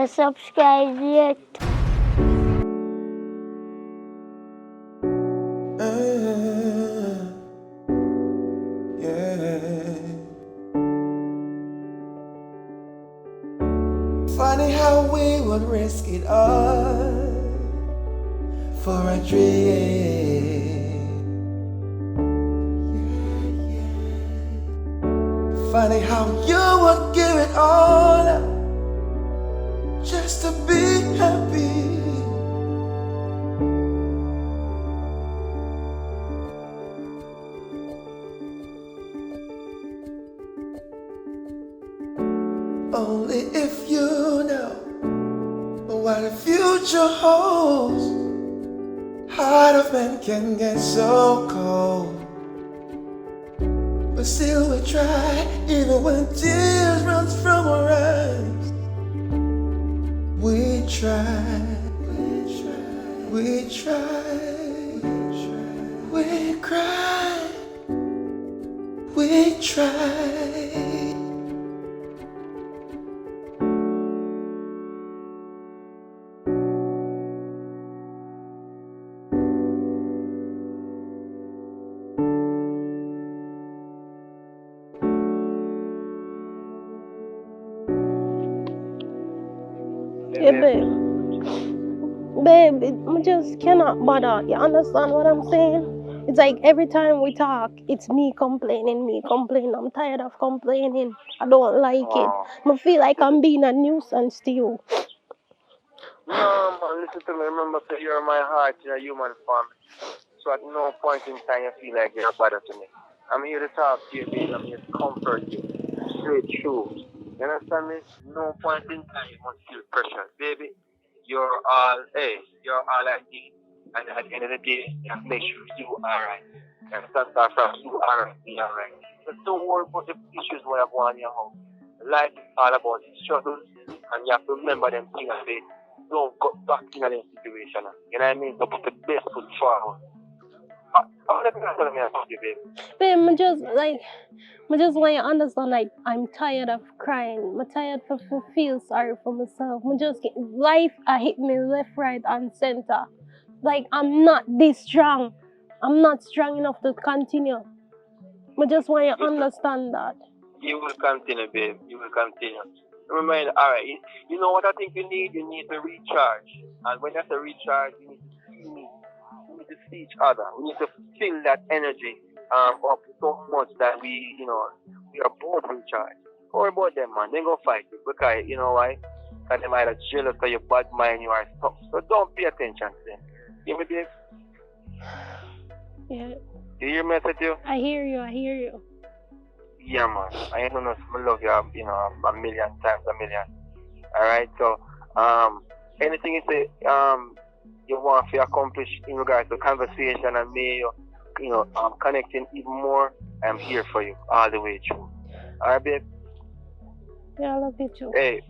to subscribe yet. Funny how we would risk it all for a dream. Funny how you would give it all up just to be happy. Only if you know what the future holds. Heart of man can get so cold, but still we try, even when tears run from our eyes. We try, we cry, we try. Yeah, babe. Babe, I just cannot bother. You understand what I'm saying? It's like every time we talk, it's me complaining. I'm tired of complaining. I don't like it. I feel like I'm being a nuisance to you. No, man, listen to me. Remember, that you're my heart, you're a human form. So at no point in time you feel like you're a bother to me. I'm here to talk to you, baby. I'm here to comfort you. Straight through. You understand me? No point in time you must feel pressure. Baby, you're all I need. And at the end of the day, you have to make sure you are right. You understand? Start from you are right, be alright. So don't worry about the issues what I want in your home. Life is all about struggles, and you have to remember them things and say, don't go back in a situation. You know what I mean? So put the best foot forward. How let me tell me about you, babe? Babe, I just want you to understand, like, I'm tired of crying. I'm tired of feel sorry for myself. Life hit me left, right, and center. Like, I'm not this strong. I'm not strong enough to continue. I just want you to understand that. You will continue, babe. You will continue. Remember, alright, you know what I think you need? You need to recharge. And when you say recharge, you need to see me. We need to see each other. We need to feel that energy up so much that we are both recharged. Don't worry about them, man. They go fight you. Because, you know why? Because they might have jealous of your bad mind, you are stuck. So don't pay attention to them. You hear me, babe? Yeah. You hear me, I said to you? I hear you. Yeah, man. I love you, a million times a million. Alright, so, anything you say, you want to accomplish in regards to conversation and me, connecting even more, I'm here for you all the way through. Alright, babe? Yeah, I love you too. Hey,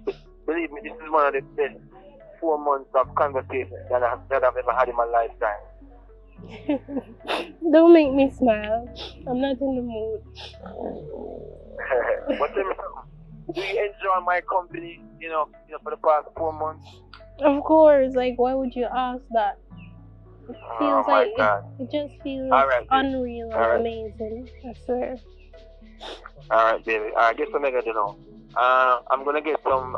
believe me, this is one of the best 4 months of conversation that I've ever had in my lifetime. Don't make me smile. I'm not in the mood. But tell me something. Do you enjoy my company, for the past 4 months? Of course, like, why would you ask that? It feels it just feels unreal and amazing, I swear. Alright, baby. Alright, guess what I'm gonna do now? I'm gonna get some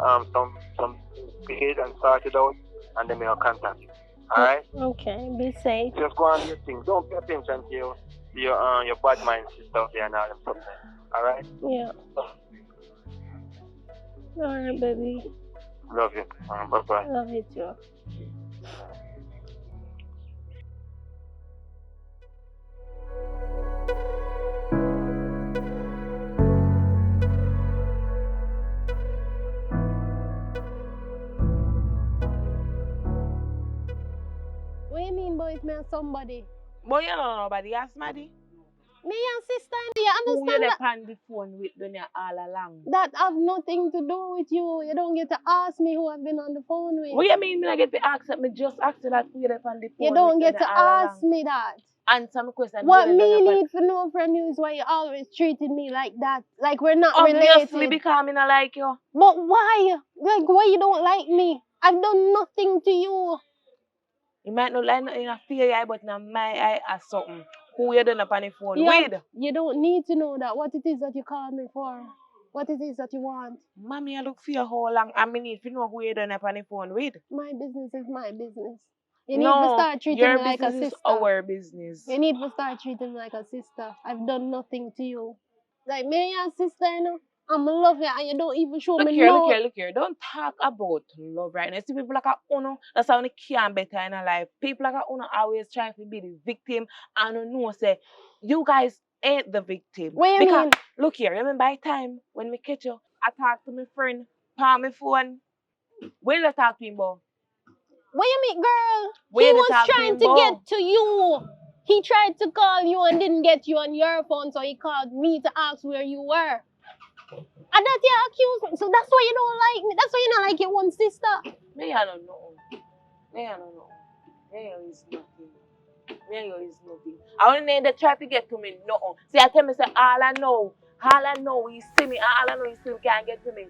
paid and started out, and then I'll contact you. Alright? Okay, be safe. Just go on your thing. Don't pay attention to your bad mind stuff there and all them stuff. Alright? Yeah. Alright, baby. Love you. Bye-bye. Love you too. What do you mean, boy, if me and somebody? But you know nobody ask Maddie. Me and sister, you understand Who you that? on the phone with when you're all along? That have nothing to do with you. You don't get to ask me who I've been on the phone with. What you mean I get to ask me just ask you that who you on the phone? You don't get to ask me that. answer my question. What where they me done up need to know from you is why you always treating me like that. Like we're not Obviously, related. because I not like you. But why? Like why you don't like me? I've done nothing to you. You might not like nothing in a fear eye, but in my eye or something. Who you done up on the phone Yeah, with? you don't need to know that. What it is that you call me for. What it is that you want. Mommy, I look for you how long. I need to know who you done up on the phone with. My business is my business. You need to No, start treating your me like a business is sister. our business. You need to start treating me like a sister. I've done nothing to you. Like me and your sister, you know, I'm love you and you don't even show Look me here, no. look here, look here. Don't talk about love right now. See people like a Uno, that's how they can better in a life. People like a Uno always trying to be the victim and don't know say you guys ain't the victim. What you Because mean? look here, remember by time when we catch you, I talk to my friend, palm my phone. Where did I talk to him about? What you mean, girl? Where He did I was talk to trying him to about? get to you. He tried to call you and didn't get you on your phone, so he called me to ask where you were. And that you accused me. So that's why you don't like me. That's why you don't like your one sister. Me, I don't know. Me, I don't know. Me, is nothing. Me, is nothing. I only need to try to get to me. No. See, I tell me, say, all I know, he see me, and all I know, he still can't get to me.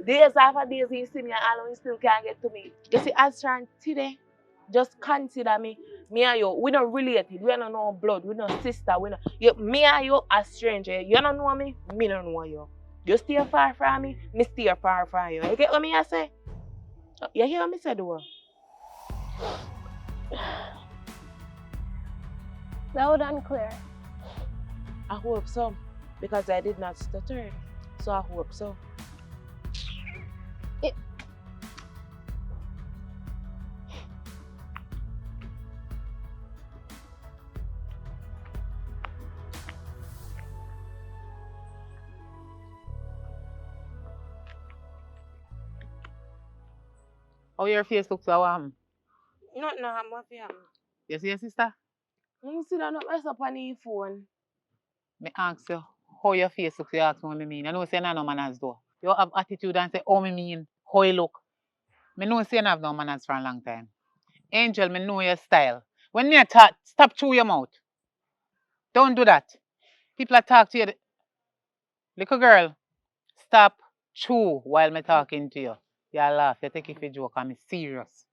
Days after days, he see me, and all I know, he still can't get to me. You see, as from today, just consider me. Me and you, we not related. We don't know blood. We not sister. We not. Me and you are stranger. You don't know me. Me don't know you. You stay far from me. Me stay far from you. You get what me I say? You hear what me say, though? Loud and clear. I hope so. Because I did not stutter. So I hope so. How your face looks so warm? No, I'm happy. You see your sister? You sit down up up on the phone. Me ask you, how your face looks, you ask me what me mean. I know say no manners though. You have attitude and say, how me mean, how you look. Me know say you have no manners for a long time. Angel, me know your style. When me talk, stop through your mouth. Don't do that. People are talk to you. Little girl, stop chew while me talking to you. You laugh, you take it for joke, I'm serious.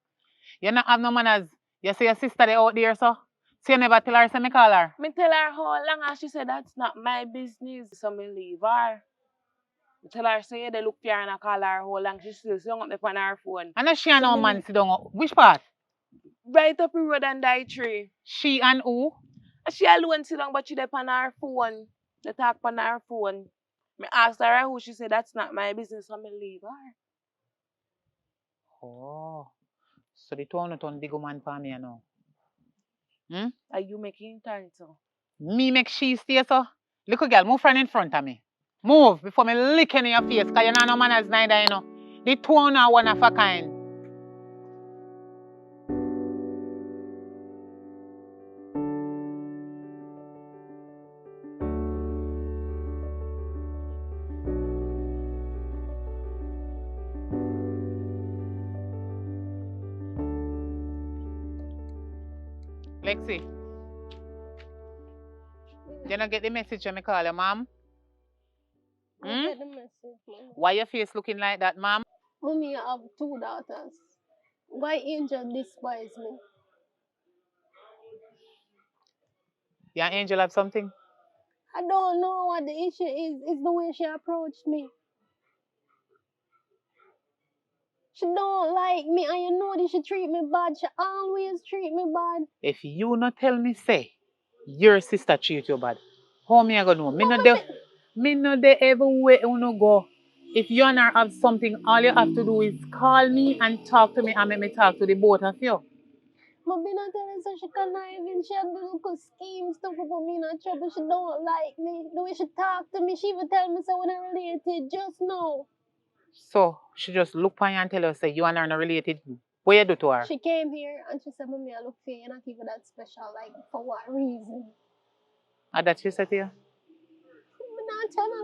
You not have no manners. You see your sister they out there, so? So you never tell her, say me call her. Me tell her how long and she said that's not my business. So me leave her. Me tell her say they look for her and I call her how long she still hung up on her phone. And she and So no me man sit down. Which part? right up the road and die tree. She and who? She alone sit down but she dey on her phone. They talk on her phone. Me asked her who she said that's not my business, so me leave her. Oh. So the two not on big woman for me now. Are you making time so? Me make she stay so. Little girl, move from in front of me. Move before me lick in your face, cause you know no manners neither, you know. The two are one of a kind. Lexi, you not get the message when me call you, ma'am? I get the message, Mom. Why your face looking like that, ma'am? Mommy, I have 2 daughters. Why Angel despise me? Your angel have something? I don't know what the issue is. It's the way she approached me. She don't like me, and you know that she treat me bad. She always treat me bad. If you not tell me say your sister treat you bad, how me I gonna know? Me no dey everywhere you no go. If you and her have something, all you have to do is call me and talk to me and make me talk to the both of you. But me not telling her she conniving. She have the little schemes to put me in a trouble. She don't like me. The way she talk to me, she even tell me so when I related just now. So she just look on you and tell you say you and her not related. What you do to her? She came here and she said, Mommy, I look for you. You're not even that special. Like, for what reason? And that she said to you? I'm not telling a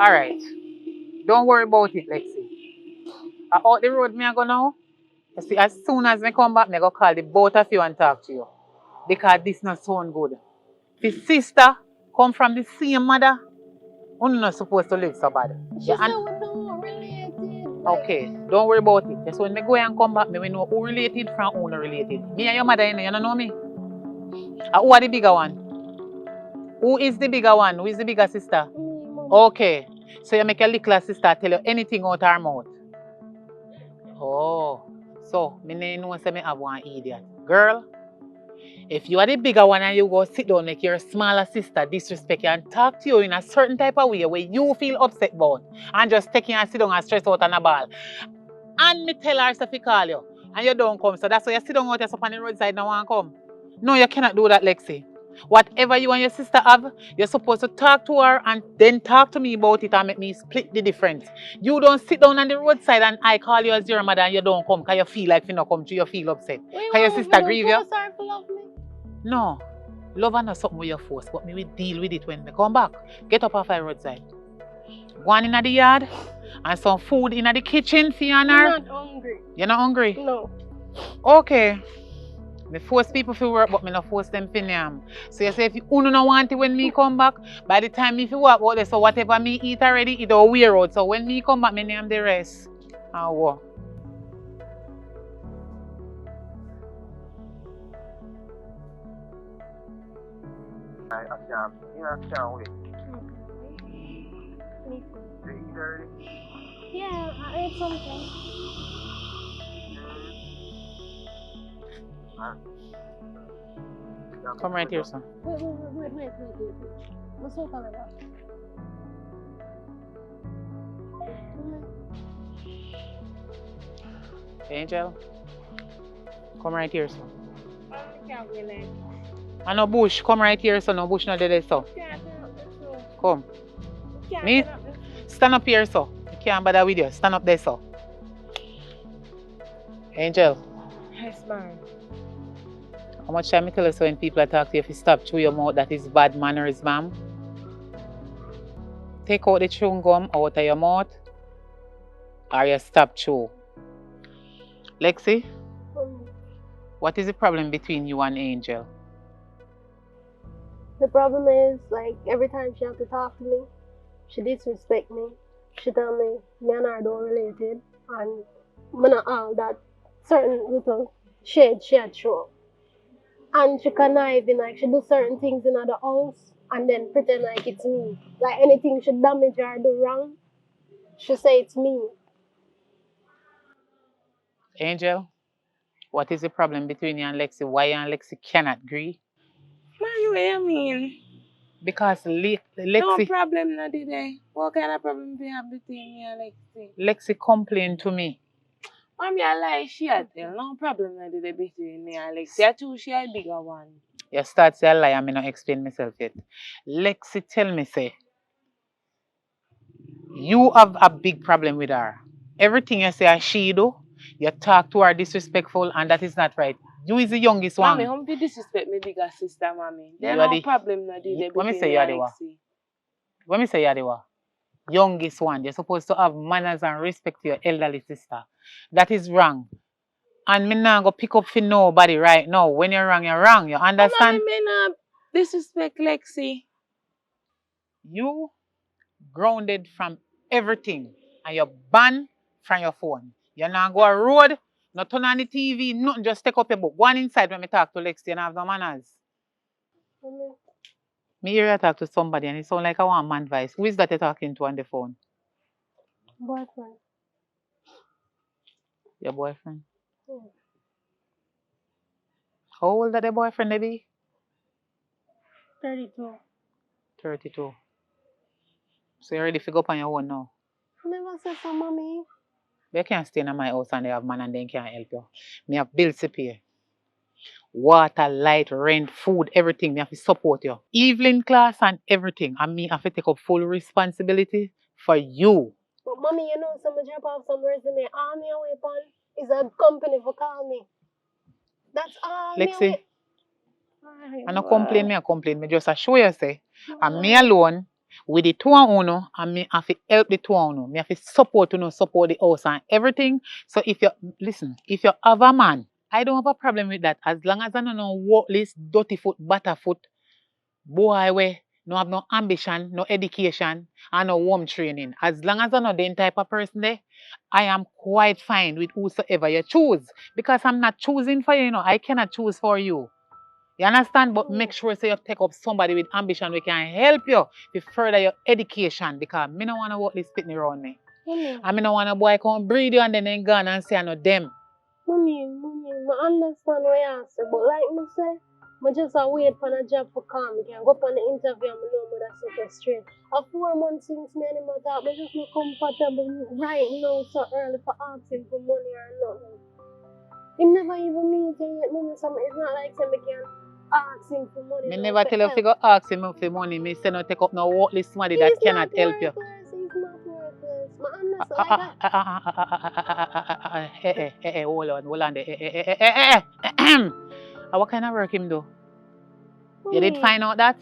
lie. Alright. Don't worry about it, Lexi. Out the road me I go now. You see, as soon as me come back, me go call the both of you and talk to you. because this not sound good. If sister come from the same mother, you're not supposed to live so bad. She Yeah, said and we're not related. okay, don't worry about it. Just when me go and come back, me will know who related from who not related. Me and your mother, you don't know me. Who are the bigger one? Who is the bigger one? Who is the bigger sister? Me, Mom. Okay, so you make a little sister tell you anything out her mouth. Oh, so me know say me have one idiot. Girl, if you are the bigger one and you go sit down, make your smaller sister disrespect you and talk to you in a certain type of way where you feel upset about, and just taking and sit down and stress out on a ball. And me tell her to call you, and you don't come. So that's why you sit down out on the roadside and want to come. No, you cannot do that, Lexi. Whatever you and your sister have, you're supposed to talk to her and then talk to me about it and make me split the difference. You don't sit down on the roadside and I call you as your mother and you don't come because you feel like you not come to, you feel upset. Because your sister grieve you. Sorry for love me. No, love is not something with your force, but me will deal with it when they come back. Get up off the roadside. Go on in the yard and some food in the kitchen for you and her. I'm not hungry. You're not hungry? No. Okay. Me force people to work, but me not force them to. So you say if you don't want it when me come back, by the time if you work out there, so whatever me eat already, it don't wear out. So when me come back, me name the rest. And what? I can't wait. You eat already? Yeah, I ate something. Come right here, son. Wait. What's so called about? Angel, come right here, son. I can't relate. And no bush, come right here, son. No bush, no dead, so. Come. Me? Stand up here, so. You can't bother with you. Stand up there, so. Angel. Yes, ma'am. How much time I tell you so when people talk to you, if you stop through your mouth, that is bad manners, ma'am. Take out the chewing gum out of your mouth, or you stop chew. Lexi, what is the problem between you and Angel? The problem is, like, every time she has to talk to me, she disrespect me. She tell me and her don't related, and me not all that certain little shade she had show. And she conniving, like, she do certain things in the house and then pretend like it's me. Like, anything she damage or do wrong, she say it's me. Angel, what is the problem between you and Lexi? Why you and Lexi cannot agree? Mommy, what you mean? Because No Lexi, problem, no today. What kind of problem do you have between me and Lexi? Lexi complained to me. Mommy, I lie, she had tell. No problem, no today between me and Lexi. I too, she a bigger one. You start say a lie and me not explain myself yet. Lexi tell me say, you have a big problem with her. Everything you say she do, you talk to her disrespectful and that is not right. You is the youngest one. Mommy, how you disrespect me bigger sister, mommy? There's You are no the- problem, no today When me between say me you are and the what? Lexi. When me say you're the what? Youngest one, you're supposed to have manners and respect to your elderly sister. That is wrong. And me not go pick up for nobody right now. When you're wrong, you're wrong. You understand? Mommy, me not disrespect Lexi. You grounded from everything and you're banned from your phone. You're not go a road, not turn on the TV, nothing, just take up your book. Go on inside when me talk to Lexi and have no manners. Me hear you talk to somebody and it sound like I want man voice. Who is that you're talking to on the phone? Boyfriend. Your boyfriend? Yeah. How old that the boyfriend they be? 32. 32. So you're ready to go up on your own now? Never said so, mommy. But you can't stay in my house and they have man and then can't help you. Me have bills to pay. Water, light, rent, food, everything. Me have to support you. Evening class and everything. And me have to take up full responsibility for you. But mommy, you know, some job have some resume. All me away upon is a company for call me. That's all me Lexi, away. I don't complain, me I complain. Me just assure you say, and me alone, with the two of uno, and me have to help the two of uno. Me have to support the house and everything. So if you, listen, if you have a man, I don't have a problem with that. As long as I don't know worthless, dirty foot, butter foot, boy way, no have no ambition, no education, and no home training. As long as I'm not the type of person there, I am quite fine with whosoever you choose. Because I'm not choosing for you, I cannot choose for you. You understand? But make sure so you take up somebody with ambition we can help you to further your education. Because me don't want to walk this pitney around me. I mean, I want a boy come breed you and then gone and say I know them. Mommy, I understand what you say, but like me say, I just wait for a job to come. I can go on the interview and I know that set straight. A 4 months since me and him talk, I just not comfortable right now so early for asking for money or nothing. He never even meet him yet, mommy, so it's not like say me can ask him for money. Me never tell you if you go ask him for money. Me say no take up no worthless money that cannot help you. He's not worthless. I understand. Hold on there. What kind of work him do? You did find out that?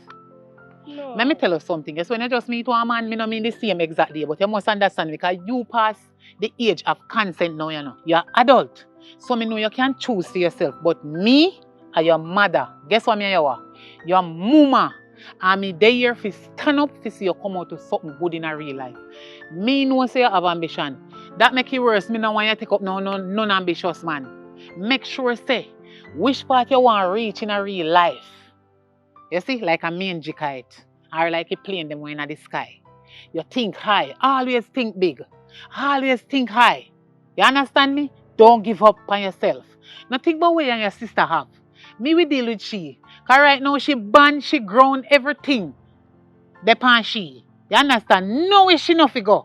No. Let me tell you something. Yes, when you just meet one man, me no mean the same exact day, but you must understand because you pass the age of consent now, You're adult. So me know you can choose for yourself. But me are your mother. Guess what me are? Your mama. And me there here to stand up to see you come out to something good in a real life. Me know say you have ambition. That make it worse. Me no want you take up no non-ambitious man. Make sure say which part you want to reach in a real life. You see, like a mangy kite or like a plane them going in the sky. You think high. Always think big. Always think high. You understand me? Don't give up on yourself. Now think about what you and your sister have. Me we deal with she. Because right now she born, she grown, everything. Depend she. You understand? No way she no figure.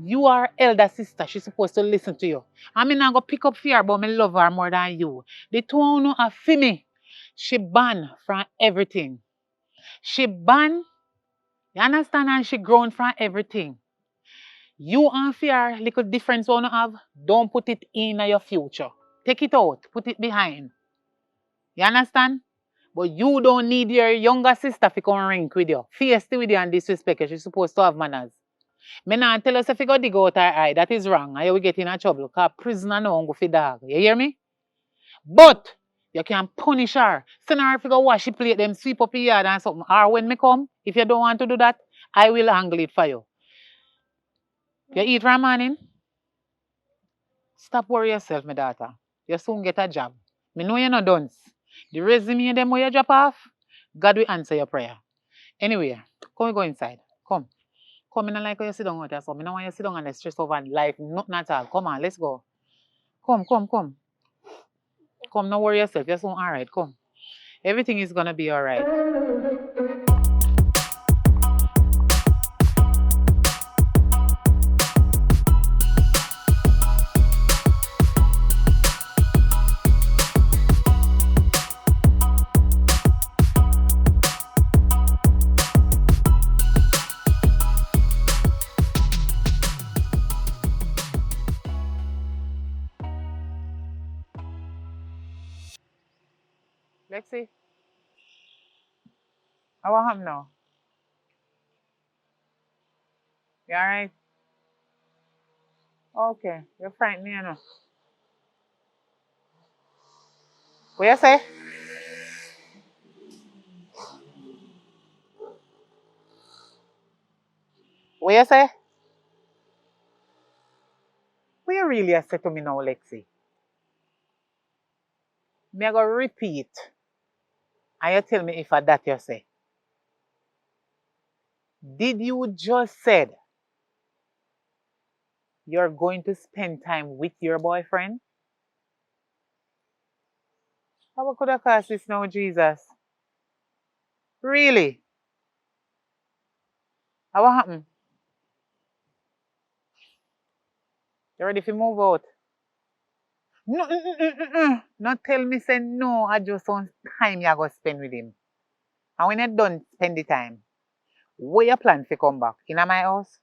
You are elder sister. She's supposed to listen to you. I mean, I'm going to pick up fear, but me love her more than you. The two of you are for me. She born from everything. She born, you understand, and she grown from everything. You and fear, little difference you have, don't put it in your future. Take it out, put it behind. You understand? But you don't need your younger sister to come ring with you. Feisty with you and disrespect you. She's supposed to have manners. Me not tell us if you go dig out her eye. That is wrong. And you will get in a trouble. Because prisoner no go for dog. You hear me? But you can punish her. Send her if you go wash the plate, them sweep up the yard and something. Or when me come, if you don't want to do that, I will handle it for you. You eat from morning? Stop worrying yourself, my daughter. You soon get a job. Me know you're not done. The resume them where you drop off, God will answer your prayer. Anyway, come go inside. Come. Come in and like how you sit down out there. So I don't want you to sit down and stress over life. Nothing at all. Come on, let's go. Come. Come, don't worry yourself. You're soon alright. Come. Everything is gonna be alright. Let's see. What happened now? You alright? Okay. You're frightened, you know. What you say? What you say? What you really say to me now, Lexi? Me I go repeat. And you tell me if that you say. Did you just said you're going to spend time with your boyfriend? How could I cause this now, Jesus? Really? What happened? You ready to move out? No, not tell me say no, I just want time you go spend with him. And when you're done spend the time, where you plan to come back? In my house?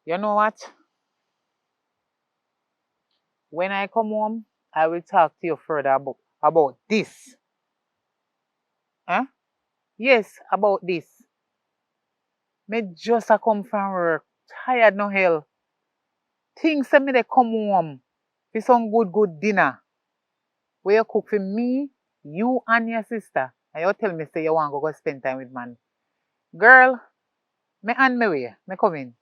You know what? When I come home, I will talk to you further about this. Huh? Yes, about this. Me just a come from work. tired no hell. Things say me they come home for some good dinner. Where you cook for me, you and your sister. And you tell me say you want to go spend time with man. Girl, me and me way. Me come in.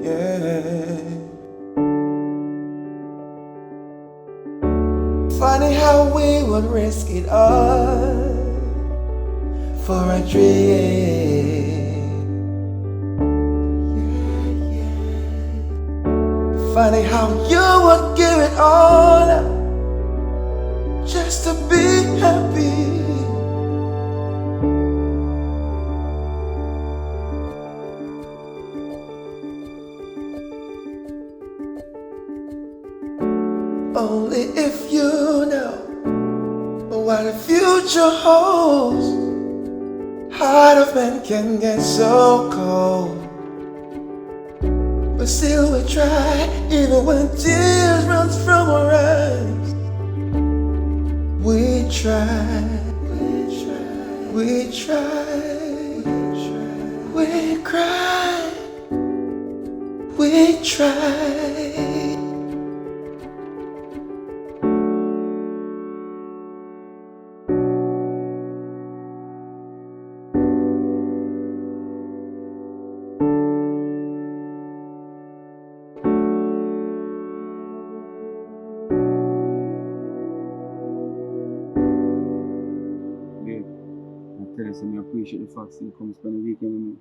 Yeah. Funny how we would risk it all for a dream. Funny how you would give it all up just to be happy. Only if you know what the future holds. Heart of man can get so cold, but still we try, even when tears run from our eyes. We try, we cry, we try. I appreciate the fact that you come spend the weekend with me.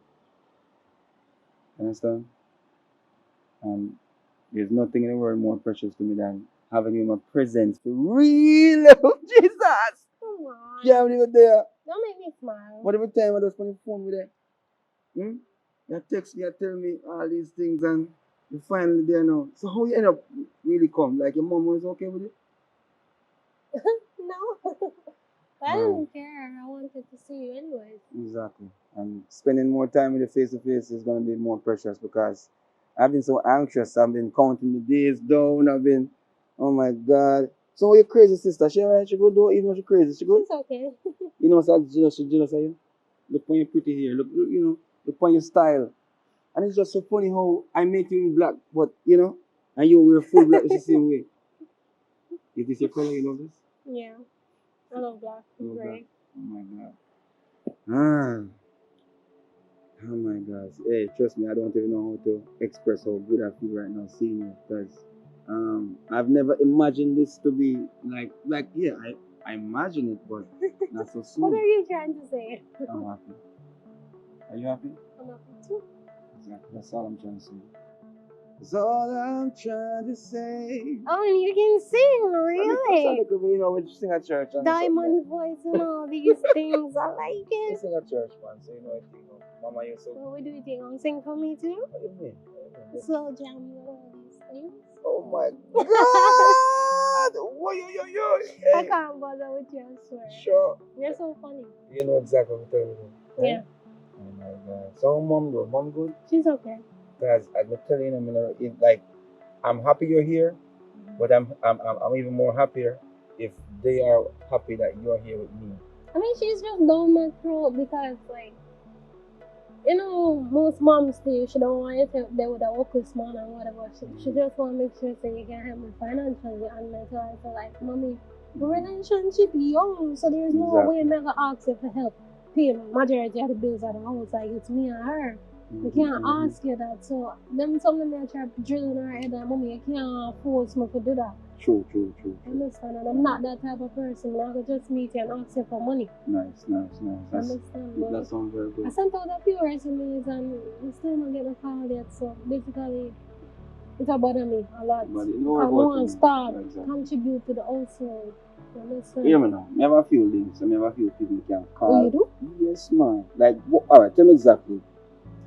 Understand? And there's nothing in the world more precious to me than having you in my presence for real. Jesus! Come on. Yeah, when you were there. Don't make me smile. Whatever time I just on the phone with her. You text me, you tell me all these things, and you're finally there now. So how you end up really come? Like your mom was okay with it? No. I didn't care. I wanted to see you anyways. Exactly. And spending more time with you face to face is going to be more precious because I've been so anxious. I've been counting the days down. I've been, oh my God. So your crazy sister, she alright? She good though? Even though she's crazy, she good? It's okay. You know, so she's jealous of you. Look on your pretty hair. Look, you know, look on your style. And it's just so funny how I make you in black, but, you know, and you wear full black the same way. Is this your color? You know this? Yeah. I love black. Gray. Oh my God. Oh my God. Hey, trust me, I don't even know how to express how good I feel right now seeing you because I've never imagined this to be like yeah, I imagine it, but not so soon. What are you trying to say? I'm happy. Are you happy? I'm happy too. Exactly. That's all I'm trying to say. That's all I'm trying to say. Oh, and you can sing, really? You know, when you sing at church. Diamond voice and all these things. I like You it. sing at church, man, so you know everything. Mama, you're so. What do you think? I'll sing for me too? What do you mean? Slow jam and all these things. Oh my God! Yo. I can't bother with you, I swear. Sure. You're so funny. You know exactly what I'm telling you. Right? Yeah. Oh my God. So mom though, mom good? She's okay. Guys, I'm telling you, like, I'm happy you're here, but I'm even more happier if they are happy that you're here with me. I mean, she's just down my throat because, like, you know, most moms do. She don't want you to they with a work with man or whatever. She just want to make sure that you can help me financially and mentally. So, like, mommy, the relationship young, so there's no way I'm gonna ask you for help. Pay majority of the bills at the house, like it's me and her. You can't ask you that. So them something that try to drill in her head that mommy, you can't force me to do that. True. Understand? And I'm not that type of person. I could just meet you and ask you for money. Nice. Understand? That sounds very good. I sent out a few resumes and I still not get a call yet. So basically, it's bother me a lot. But I want to start contribute to the household. Hear me now. I have a few links. I have a few people you can call. Oh, you do? Yes, man. Like, alright, tell me exactly.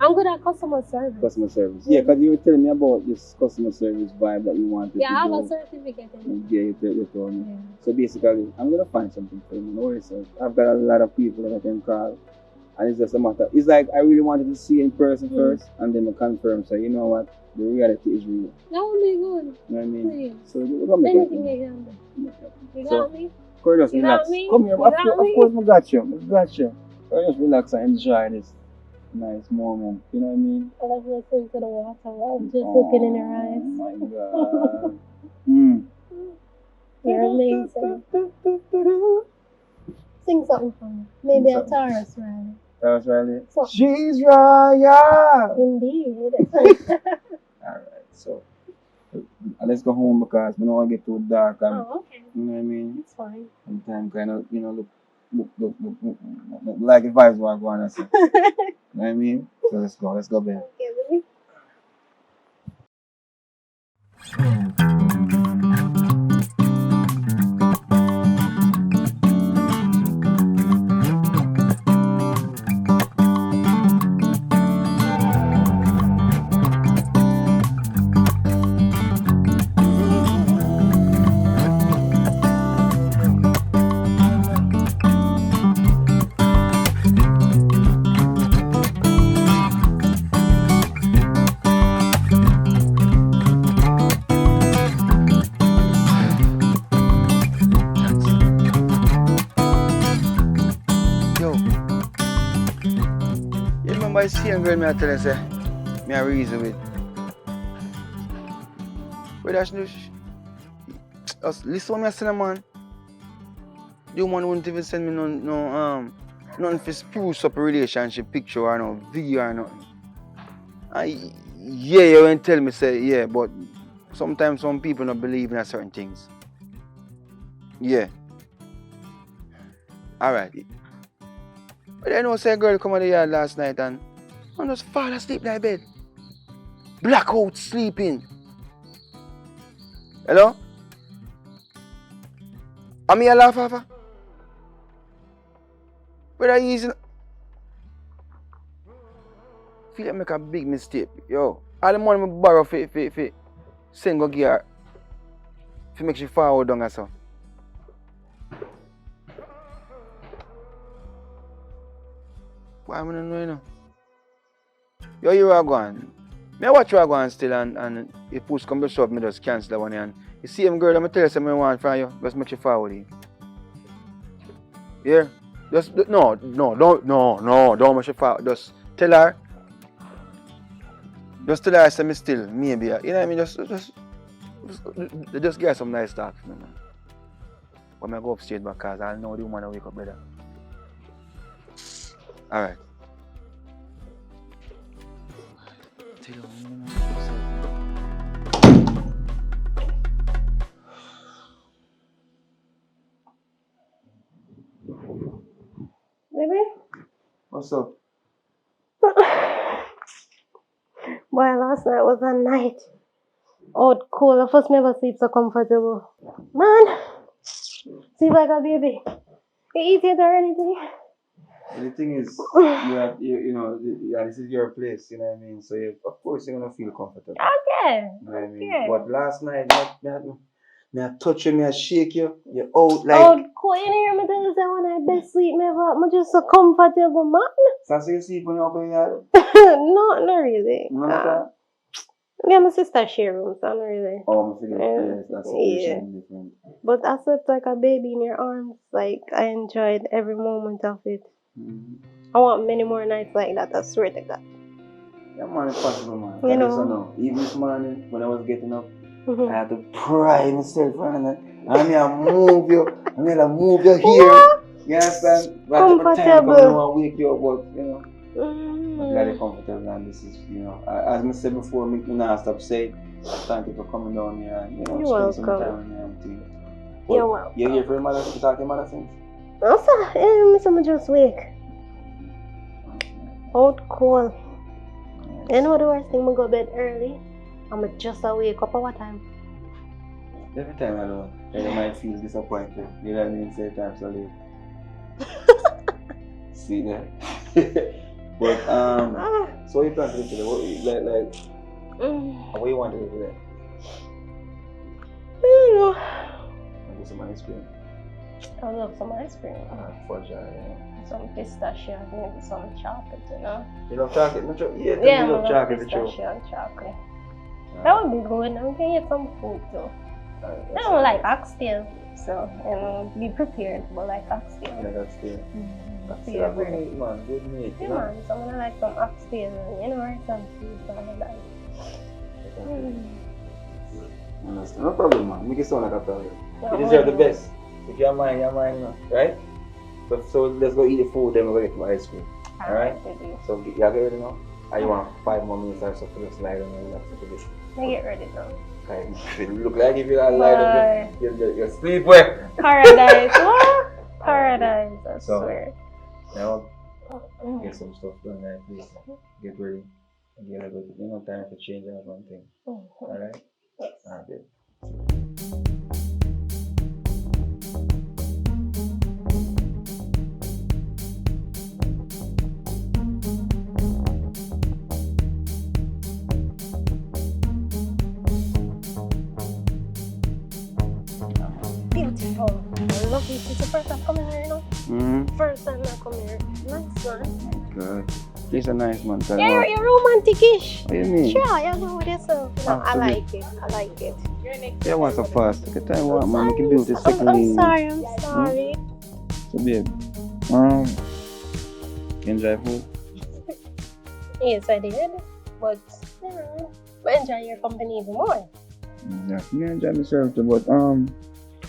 I'm good at customer service. Customer service. Yeah, because you were telling me about this customer service vibe that you wanted to do. Yeah, I have a certificate in it. Yeah, you told me. Yeah. So basically, I'm going to find something for you. No worries, sir. I've got a lot of people that I can call. And it's just a matter. It's like I really wanted to see you in person first, and then I confirm. So you know what? The reality is real. That would be good. You know what I mean? Please. So we're gonna make anything you can do. You So, got me? Corey, just You relax. got me? Come here, You of got me? course, I got you. I got you. Corey, just relax and enjoy this nice moment. You know what I mean? I love listening to the water. I'm just looking in your eyes. Oh my God. You're amazing. Sing something for me. Maybe a Taurus Riley. Taurus Riley? So, She's Raya! indeed. Alright, so let's go home because we don't want to get too dark and Okay. you know what I mean? It's fine. Sometimes kind of, look like the vibes were going on. You know what I mean? So let's go back. Okay, baby. Yo, you remember I see a girl me I tell you say, me a reason with. But that's no listen what me I say man. The woman wouldn't even send me nothing for spruce up a relationship picture or no video or nothing. Yeah, you won't tell me say yeah, but sometimes some people don't believe in certain things. Yeah. Alright. But I know say a girl come out of the yard last night and I just fall asleep in my bed. Blackout sleeping. Hello? And me a laugh at her? But I easy. Feel like I make a big mistake. Yo, all the money I borrow for send go give her to make she forward down or so. Why am I not knowing now? Yo, you are going. Me watch you are going still and if push come to shove, me just cancel that one and you see him girl, I'm tell you something I want from you, just make you forward. Yeah? Just don't make you forward. Just tell her. Just tell her I say me still, maybe. You know what I mean? Just give her some nice talk. You know, man. When I go upstairs because I know the woman will wake up better. Alright. Baby? What's up? Boy, last night was a night. Out cold. I first never sleep so comfortable. Man, sleep like a baby. You eat it or anything? And the thing is, this is your place, you know what I mean? So, of course, you're going to feel comfortable. Okay. You know what I mean? Okay. But last night, me I touch you, me I shake you, you're out like... Out cold. You know, me tell you say when I best sleep ever. I'm just so comfortable, man. So you sleep when you're up in your No, not really. yard? Me and my sister share rooms, so not really. Oh, I'm thinking, yes, that's different. But I slept like a baby in your arms. Like, I enjoyed every moment of it. Mm-hmm. I want many more nights like that, I swear to God. Yeah, man, it's possible, man. You know. I just know. Even this morning, when I was getting up, Mm-hmm. I had to pry myself around and I mean, I move you here. What? You understand? But Comfortable. I don't want to wake you up, but, you know. Mm-hmm. I'm glad you're comfortable and this is, as I said before, me not stop saying, thank you for coming down here and, You're spend welcome. some time with me and things. You're welcome. You're here for your mother, to talk to your mother since? Also, I'm just wake. Out cold. You know the worst thing, I go to bed early. I'm just wake up at what time? Every time I do, you might feel disappointed. You know what I mean? Say time so late. See that? But so you plan to do today? What you want to do today? I don't know. Maybe some ice cream. I love some ice cream. Fudge, yeah. Some pistachio, maybe some chocolate, you know. You love chocolate? No, yeah, Yeah, you love chocolate, the pistachio and chocolate. That would be good. I can get some food too. I don't like oxtail, so be prepared for like oxtail. Yeah, that's the. That's good Favorite. meat, man. Good meat. Yeah, man, so I like some oxtail, rice and peas and all that. Understand? No problem, man. Make it sound like a problem. Yeah, You deserve the well, best. If you're mine, right? So let's go eat the food, then we'll get to ice cream. Alright? baby. So you get ready now? Or you want 5 more minutes or so for the slide and relax a bit? I get ready now. Okay. It look like if you're light up, you're sleep well. Paradise, what? Paradise, I swear. Now, get some stuff done, right? Please get ready. Get a bit. You know, time to change that one thing. Alright? Yes. Alright. Beautiful. I love it. It's the first time coming here, you know? First time I come here. Nice one. Good. He's a nice man. Yeah, you're romantic-ish. What do you mean? Sure, you go with yourself. No, I like it. I like it. Yeah, what's so fast? Take your time, what man? You can build this second I'm sorry, I'm sorry. So, babe, enjoy food? Yes, I did. But, I enjoy your company even more. Yeah, me enjoy myself too, but,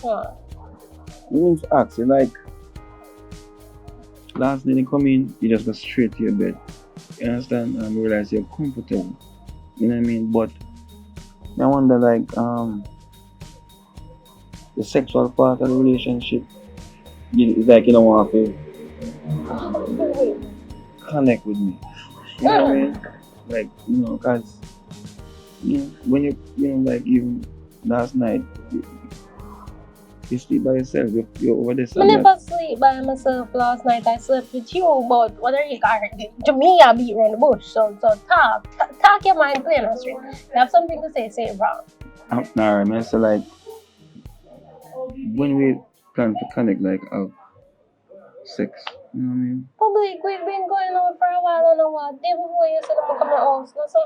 What? I want to ask you, like, last night you come in, you just go straight to your bed. You understand? And realize you're comfortable. You know what I mean? But I wonder, like, the sexual part of the relationship, it's like you don't want to connect with me. You know what I mean? Like, you know, because, you know, when you like, even last night, you sleep by yourself, you're over there. I never sleep by myself last night. I slept with you, but what are you to me, I beat around the bush. So talk your mind clear on street. You have something to say it wrong. Alright, man. So, like, when we plan to connect, like, sex, you know what I mean? Public, we've been going on for a while and a while. Day before you said I'm coming house, no, so.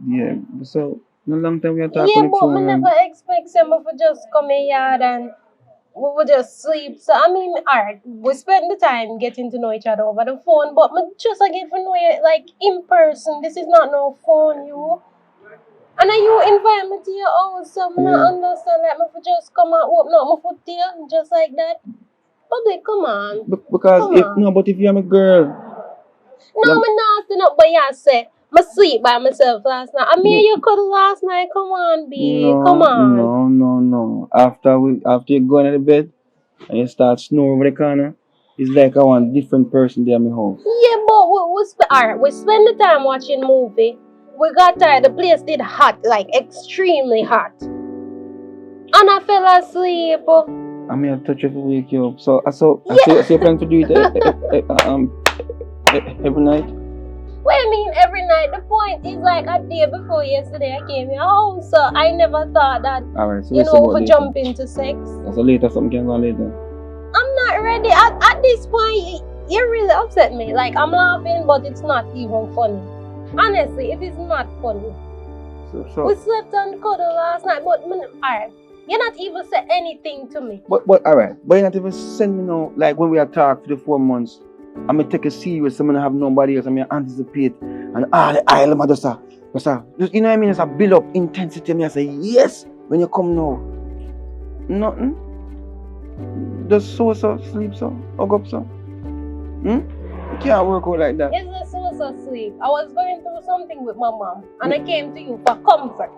Yeah, so, in a long time we are talking Yeah, on the but phone. I never expect someone to just come in yard and we would just sleep. So, I mean, alright, we spend the time getting to know each other over the phone, but me just get to know you, like, in person. This is not no phone, you. And then you invite me to your house, so I don't understand, like, me just come and open up my foot here, just like that. Public, come on. Because but if you're my girl. No, I'm not asking up, but you say, I sleep by myself last night. I mean, you cuddle last night. Come on, B. Come on. No. After you go into the bed and you start snoring over the corner, it's like I want a different person there in my house. Yeah, but we spend the time watching movie. We got tired. The place did hot, like extremely hot. And I fell asleep. I mean, I touch you to wake you up. So you plan to do it every night? What I mean every night? The point is like a day before yesterday I came to your house, so I never thought that, Alright, so we jump into sex. So later, something can go later. I'm not ready. At this point, you really upset me. Like, I'm laughing, but it's not even funny. Honestly, it is not funny. So We slept on cuddle last night, but alright, you not even said anything to me. But alright, but you not even send me no, like when we are talk for the 4 months, I'm gonna take it serious, I'm gonna have nobody else, I'm gonna anticipate, and the island I just you know what I mean, it's a build up intensity, and I say, yes, when you come now. Nothing. Just so sleep so, hug up so. You can't work out like that. It's a source of sleep. I was going through something with my mom, and I came to you for comfort.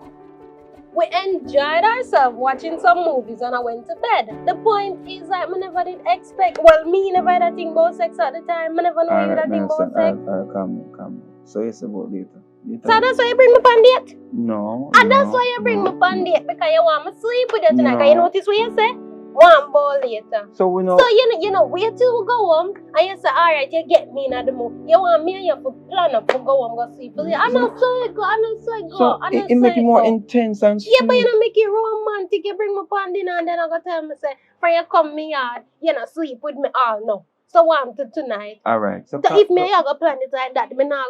We enjoyed ourselves watching some movies and I went to bed. The point is that I never did expect, me never had a thing about sex at the time. I never knew you had a thing about sex. Alright, calm down. So it's about later. So that's why you bring me on date? No. And that's why you bring me on date, because you want me to sleep with you tonight. Because you notice what you say? One ball later. So we know. So you know, wait till we go home and you say, alright, you get me in the mood. You want me and you to plan up to go home go sleep with you. I'm not so good. So it make it more intense and sweet. Yeah, but you don't make it romantic. You bring me on dinner and then I go tell me say, for you come me yard, you not sleep with me. Oh no. So what to tonight? Alright. So if me I go plan it like that, me not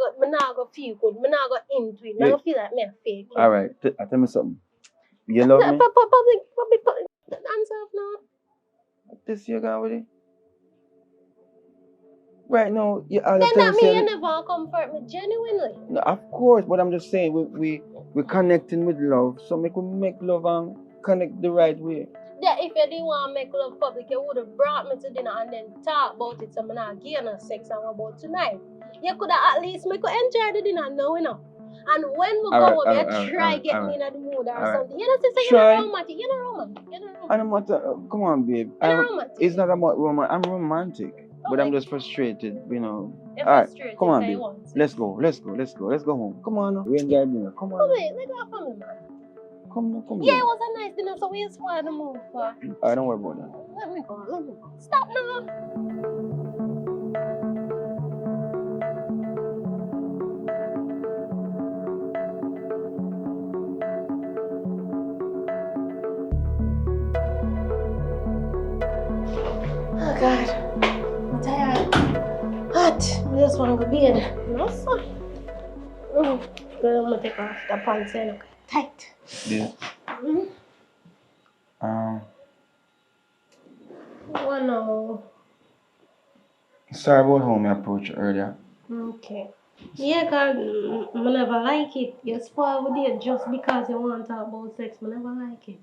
go feel good. Me not go into it. Me not feel like me a fake. Alright, tell me something. You love me? Public, answer now. This you got with it? Right now, you all the Then time that means you saying, never comfort me genuinely. no, of course, but I'm just saying we connecting with love, so we make love and connect the right way. Yeah, if you didn't want to make love public, you would have brought me to dinner and then talk about it. So I'm not giving no sex and about tonight. You could have at least make enjoy the dinner now, you know. And when we go over, you try get me in the mood or something. You know, sister, you're not romantic. You're not romantic. You're not romantic. And I'm not, come on, babe. You're not romantic. It's not about romantic. I'm romantic. Okay. But I'm just frustrated, you know. You're Alright, frustrated. come on, babe. Let's go home. Come on, we enjoy dinner. Come on. Come on, let's go family, man. Come. Yeah, it was a nice dinner, so we spoiled the mood for. I don't worry about that. Let me go. Stop now. Oh God, I'm tired. Hot. I just want to go to bed. No, sir. I'm gonna take off the pants and look tight. Yeah. Oh no. Sorry about how I approached you earlier. Okay. Yeah, cause I never like it. You spoil with it just because you want to talk about sex. I never like it.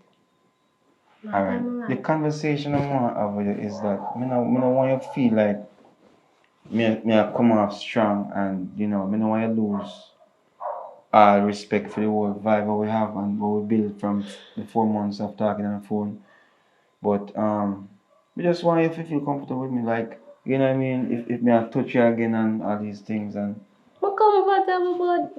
Alright. The conversation I want to have with you is that I don't want you to feel like I come off strong and I don't want you to lose all respect for the whole vibe that we have and what we built from the 4 months of talking on the phone. But I just want you to feel comfortable with me, like, you know what I mean? If I touch you again and all these things and I'm comfortable, but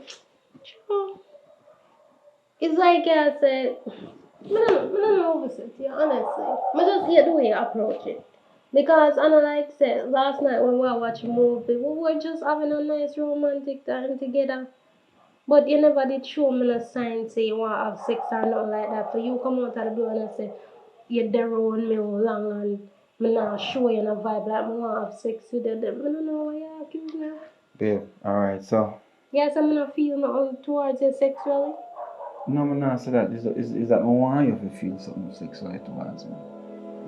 it's like I said, I don't know what to say, honestly. I just hate the way you approach it. Because, like I said, last night when we were watching a movie, we were just having a nice romantic time together. But you never did show me no sign say you want to have sex or nothing like that. So you come out of the blue and I say, you're there around me long and I'm not show you no vibe like I want to have sex with you. I don't know why you're accusing me. babe, alright, so Yes, I'm not feeling nothing towards you sexually. no, I'm not say that. Is that I want you to feel something sexually towards me.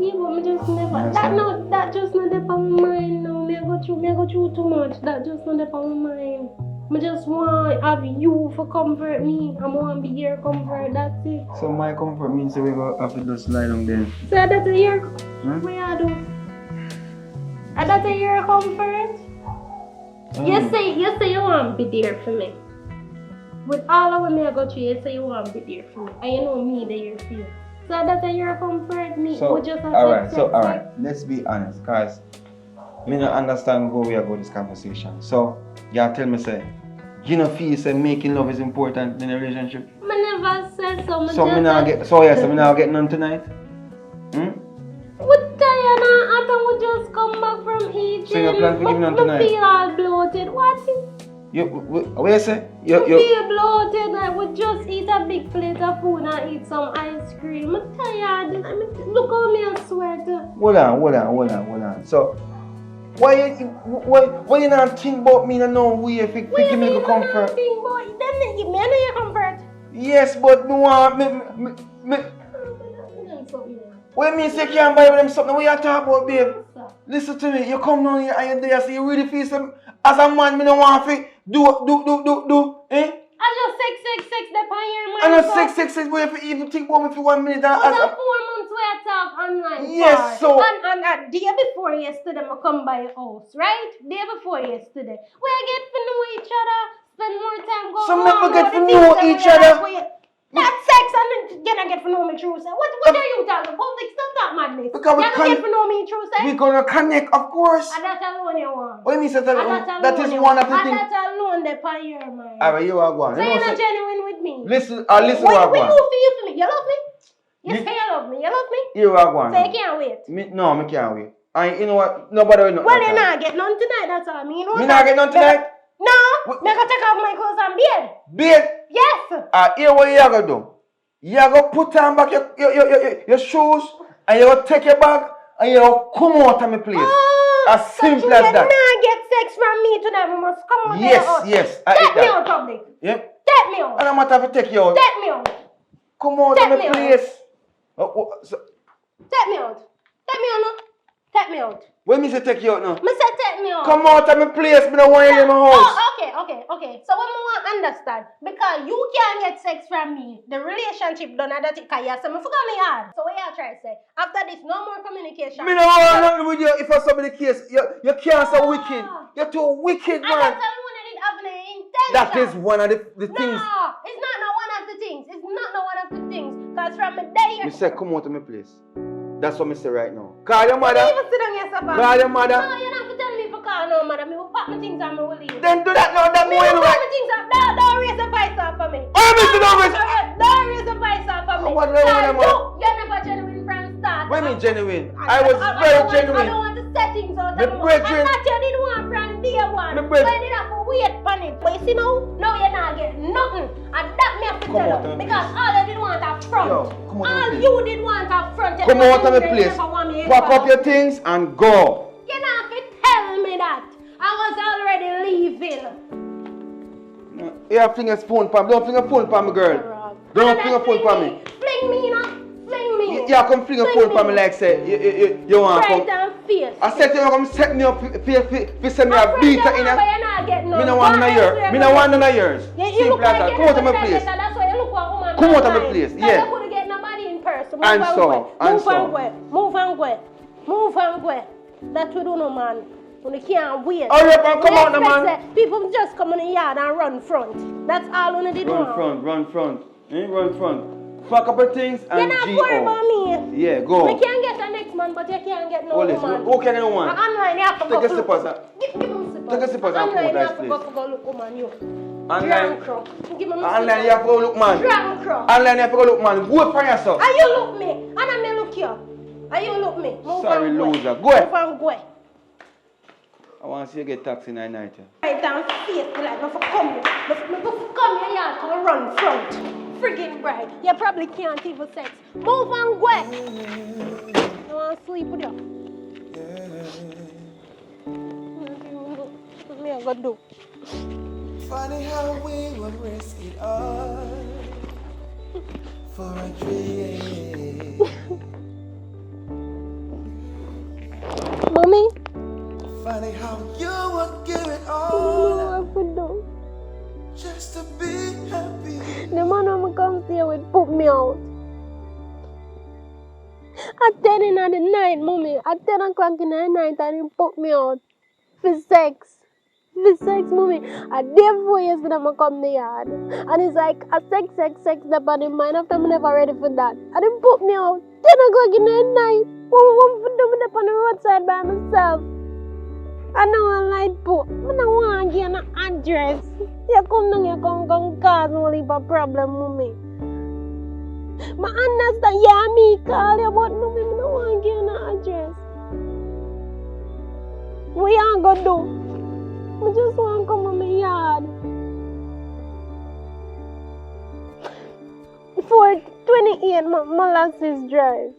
Yeah, but I just never. That just not there on my mind now. Me go through too much. That just not there on my mind. I just want to have you for comfort me. I want to be your comfort. That's it. So my comfort means that we go have to just lie down there. So that's your. What you do? And that's your comfort. You say you want to be there for me. With all of me I go through, you say you want to be there for me. And you know me that you feel. So that's your comfort me. So, just alright, let's be honest, cause me not understand where we are going this conversation. So you tell me say, you know feel say making love is important in a relationship? I never said so. So me now get none tonight? We're tired now after we just come back from eating. So you plan to give me none tonight? I feel all bloated. What you say? You feel bloated, like we just eat a big plate of food and eat some ice cream. I'm tired. Look how me I sweat. Hold on. So why you not think about me in no way if you give me the comfort? Think about it? Then give me your comfort. Yes, but no me what mean say you can't buy them something? What you talk about, babe? Listen to me, you come down here and you're there, so you really feel some as a man, me don't want to do, eh? I just sex the pioneer man. I know sex, but if you even think about me for 1 minute. It was 4 months where I talk online. Yes, so. And a day before yesterday, I come by your house, right? Day before yesterday. We get to know each other, spend more time going some never get to know each other. That's sex, and then I get to know me true say. What are you talking? Public stuff, that madness. Because you get to know me true say. We're gonna connect, of course. And that alone you want. What do you mean, that is one of the things. And that alone they pay your mind. Alright, you are going. So you're not genuine with me. Listen what I want. What you feel for me? You love me? You say you love me. You love me? You are going. So you can't wait. No, I can't wait. And you know what? Nobody will know. Well, you not get none tonight. That's all I mean. Me not get none tonight? No. Me go take off my clothes and bed. Bed? Yes. Here what you gonna do? You gonna put on back your shoes and you gonna take your bag and you gonna come out of my place. As simple as that. You not get sex from me tonight. We must come out. Yes. Take me out, public. Yep. Take me out. And I'm gonna have to take you out. Take me out. Come out Take of me my out. place. Take me out. Take me out now. Take me out. When me say take you out now? Me say take me out. Come out of my place. Me don't want you in my house. Oh, okay. So what me want understand, because you can't get sex from me, the relationship done at that because you say me forgot me hard. So what you try to say? After this, no more communication. Me don't want nothing with you if I saw the case. You can't so wicked. You're too wicked, I man. don't tell you when I did have an intention. That is one of the things. No, it's not no one of the things. It's not no one of the things. Because from the day Me say come out of my place. That's what me say right now. Call your mother. you even sit down yourself. Call your mother. No, you don't have to tell me for call no mother. Me will pack my things and me will leave. Then do that now. That Me more will anyway. pack my things up. Don't raise the voice up for me. Oh, Mr. Davis. Don't raise the voice up for me. What do you want, man? You're never genuine from start. What do you mean genuine? I was very genuine. I don't want to set things out. Me brethren. I'm not you didn't want from day one. Me brethren. When did I have to wait on it? But you see now you're not getting nothing. And that me have to Come tell out you. of Because all you did want up front. Yo, come out of All my you did want up front. Come out of my place. Pack up your things and go. You don't have to tell me that. I was already leaving. No, you have finger phone palm. Don't finger phone palm me, girl. Don't finger phone palm me. Fling me, you know. Fling me. Yeah, come finger phone palm me like say you want to Right come. and face. I said you come set me up for send me a I'm beater afraid in you want, but a. you're not getting Me none. no want none of yours. Me no want none of yours. You Simple look as like that. you Come out of my never place. said that. That's why you look like a woman. Come out of my online. place, So yeah. you couldn't get nobody in person. And so, Move and go. That's what we do no man. When you can't wait. Hurry up and come out now, man. Say, people just come in the yard and run front. That's all we did. Run front. Run front. Pack up your things and You're not worried about me. Yeah, go. We can't get the next man, but you can't get no listen, woman. who can you want? Online, you have to Take go your look. slippers. Give me my slippers. Take your slippers and come Online, out you of have to this go place. for look woman, you. Online. Drunk crook. Give me my Online, slippers. you have to go look, man. Drunk crook. Online, you have to go look, man. Go for yourself. Are you look me? And I may look you. Are you look me? Move Sorry, and loser. Go Move ahead. and go. I want to see you get taxi in the night. Right down face, like, no for come here. No for come here, you can run front. Friggin' bride. You probably can't even sex. Move and go. I want to sleep with you. What me I gonna do? Funny how we would risk it all for a dream. Mommy? Funny how you would give it I all don't know what to do. just to be happy. The man who comes here would put me out. At 10 in the night, mommy. At 10 o'clock in the night, and he put me out. For sex. For sex, mommy. A day before yesterday, I come to the yard. And it's like, a sex, the body mind. After I'm never ready for that. And he put me out. 10 o'clock in the night. What do me up on the roadside by myself? I know I like put. I don't want to get an address. You come down, you come cause only a problem, mommy. I understand, yeah, me call you, but mommy, I don't want to get an address. What you gonna do? I just want to come in my yard. 428 Molasses Drive.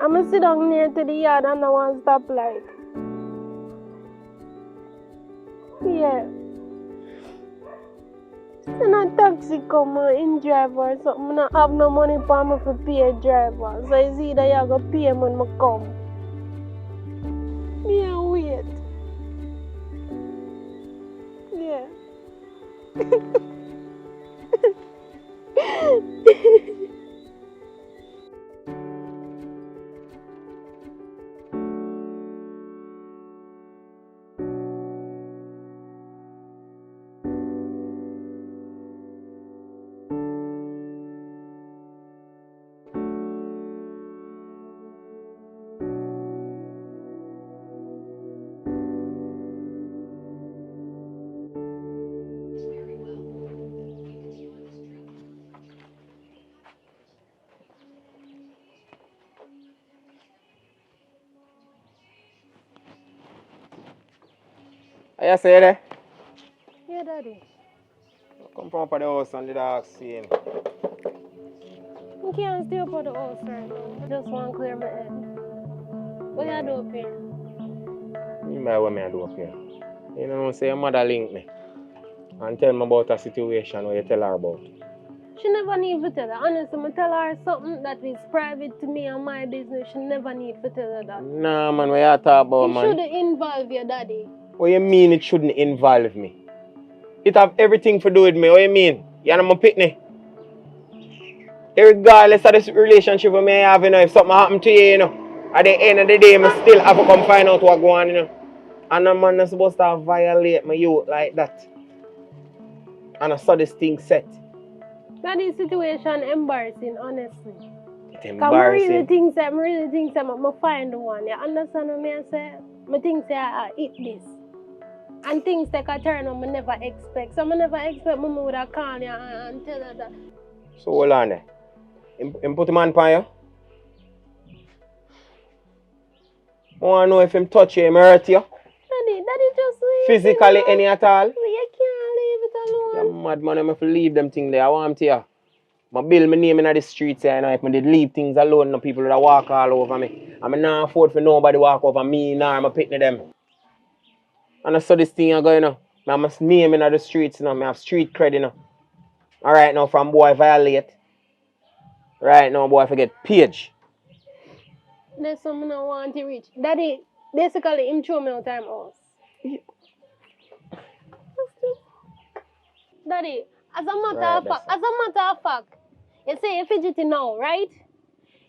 I'm gonna sit down near to the yard and I want to stop light. Yeah. And a taxi come in driver or something. I don't have no money for me to pay a driver. So it's either you go pay me when I come. Yeah, wait. Yeah. Are you say there? Yeah, Daddy. Come from up at the house and the dog see him. I can't stay up at the house right now. I just want to clear my head. What you do up here? You know what I do up here. You know, say your mother link me and tell me about a situation where you tell her about. She She never need to tell her. Honestly, I tell her something that is private to me and my business. She never need to tell her that. Nah, man, what you talk about, It man? shouldn't involve your daddy. What you mean it shouldn't involve me? It have everything to do with me. What you mean? You're not my pitney. Regardless of this relationship with me I have, you know, if something happen to you, you know, at the end of the day, I still have to come find out what's going on, you know. And a man is supposed to violate my youth like that. And I saw this thing set. That is situation embarrassing, honestly. It's I embarrassing. really think that I find the one. You understand what I say? I think that I eat this. And things take a turn I never expect. So I never expect Mama would have called you and tell her that. So hold on there. Him put him on fire. I want to know if him touch you, him hurt you. Daddy just leave Physically, it any at all. You can't leave it alone. You're mad, man. I have to leave them things there. I want him to you. I build my name in the streets here, you know. If I did leave things alone, no people would walk all over me. I not afford for nobody walk over me, nor I'm picking them. And I saw this thing going, you know. I must name in the streets, you know. I have street credit, you know. Alright now, from boy violate. Right now, boy forget page. There's something I want to reach. Daddy, basically, him throw me out of time house. Daddy, as a matter of fact, you say you're fidgeting now, right?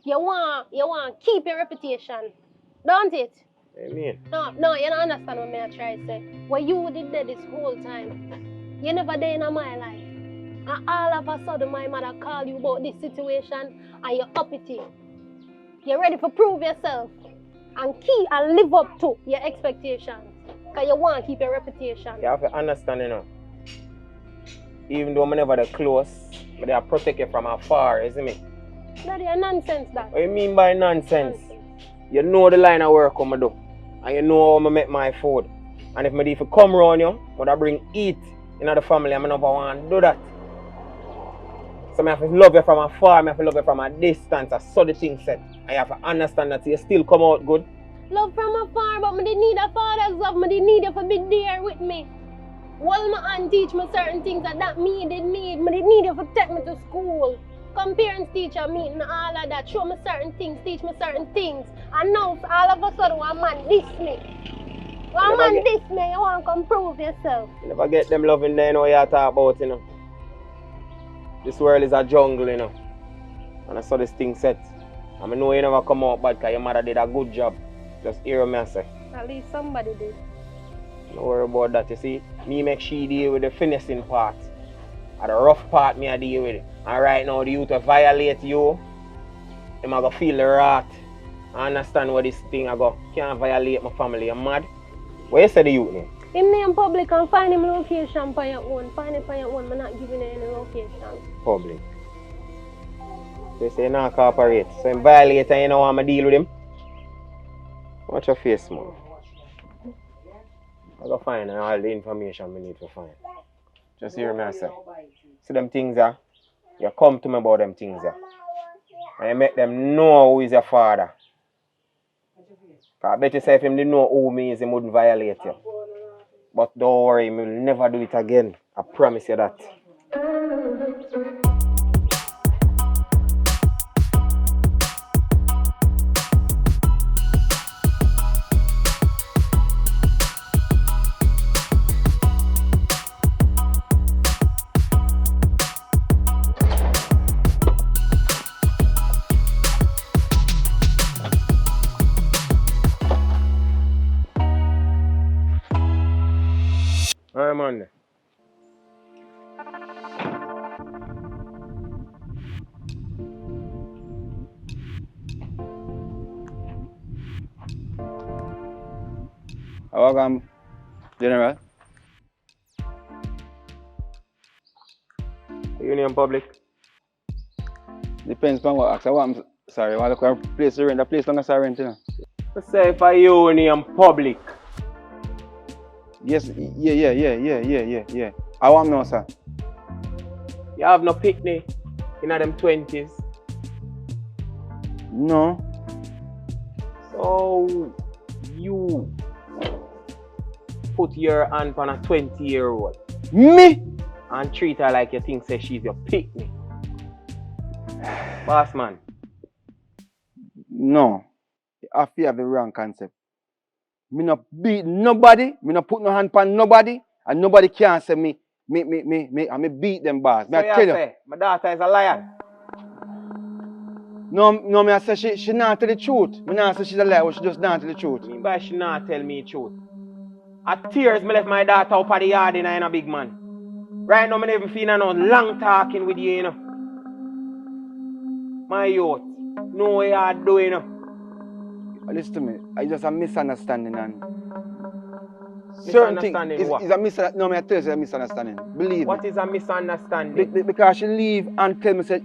You want keep your reputation, don't it? What do you mean? No, you don't understand what I try to say. What you did there this whole time, you never there in my life. And all of a sudden, my mother called you about this situation, and you're uppity. You're ready to prove yourself and live up to your expectations. Because you want to keep your reputation. You have to understand, you know. Even though I'm never that close, but they protect you from afar, isn't it? Daddy, a nonsense that. What do you mean by nonsense? You know the line of work I'm do. And you know how I make my food. And if I need to come around you, I bring eat in the family, I never want to do that. So I have to love you from afar, I have to love you from a distance. I saw the thing set. I have to understand that you still come out good. Love from afar, but I didn't need a father's love. I didn't need you to be there with me. Well, my aunt teach me certain things that me didn't need. I didn't need you to take me to school. Come parents teacher meeting, all of that. Show me certain things, teach me certain things. And now, all of a sudden, one man diss me. One man diss me, you want to come prove yourself. You never get them loving there, you know what you talk about, you know. This world is a jungle, you know. And I saw this thing set. I know you never come out bad because your mother did a good job. Just hear me and say. At least somebody did. Don't worry about that, you see. Me make she deal with the finessing part. And the rough part me I deal with it. And right now the youth will violate you. I'm going to feel the wrath. I understand what this thing I go. Can't violate my family. I'm mad. What you say the youth name? Him name public and find him location for your own. Find it for your own. I'm not giving you any location. Public. They say not cooperate. So him violate and you know want me deal with him. Watch your face, man. I go find all the information we need to find. Just hear me I say. See them things there? You come to me about them things there. And you make them know who is your father. Because I bet you say if him didn't know who me is, he wouldn't violate you. But don't worry, he will never do it again. I promise you that. Alright, man. Welcome, General. Union Public. Depends on what I want. Sorry, I want to look at a place to rent. The place long as I rent, you know. Let's say for Union Public. Yes, yeah. I want no, sir. You have no picnic in them 20s. No. So you put your hand on a 20-year-old Me? and treat her like you think say she's your picnic. Boss man. No. I feel have the wrong concept. Me not beat nobody, me not put no hand on nobody, and nobody can say me beat them boss. Me So I tell you. say, my daughter is a liar. No, me I say she not tell the truth. Me not say she's a liar, but she just not tell the truth. Me by she not tell me the truth. At tears me left my daughter up at the yard in a big man. Right now me never feel no long talking with you, you know. My youth, know what you are doing, you know. Listen to me, it's just a misunderstanding and Misunderstanding what? It's a misunderstanding. No, me I tell you it's a misunderstanding. Believe What me. is a misunderstanding? Because she leave and tell me say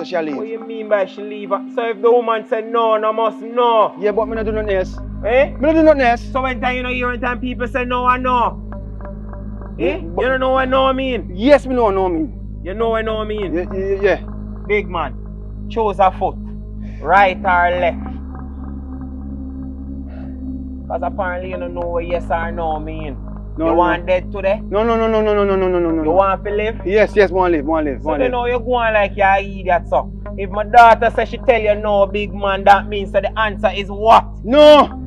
she leave. What you mean by she leave? So if the woman said no, no must no. Yeah, but me not do nothing else. Eh? Me not do nothing else. So when time you know hearing time people say no and no. Yeah, Eh? You don't know what no mean? Yes, me know what no mean. You know what no mean? Yeah. Big man, choose a foot. Right or left? Because apparently you don't know what yes or no mean. You want dead today? No. You want to live? Yes, want to live. So then now you're going like you're an idiot, so. If my daughter says she tell you no, big man, that means that the answer is what? No.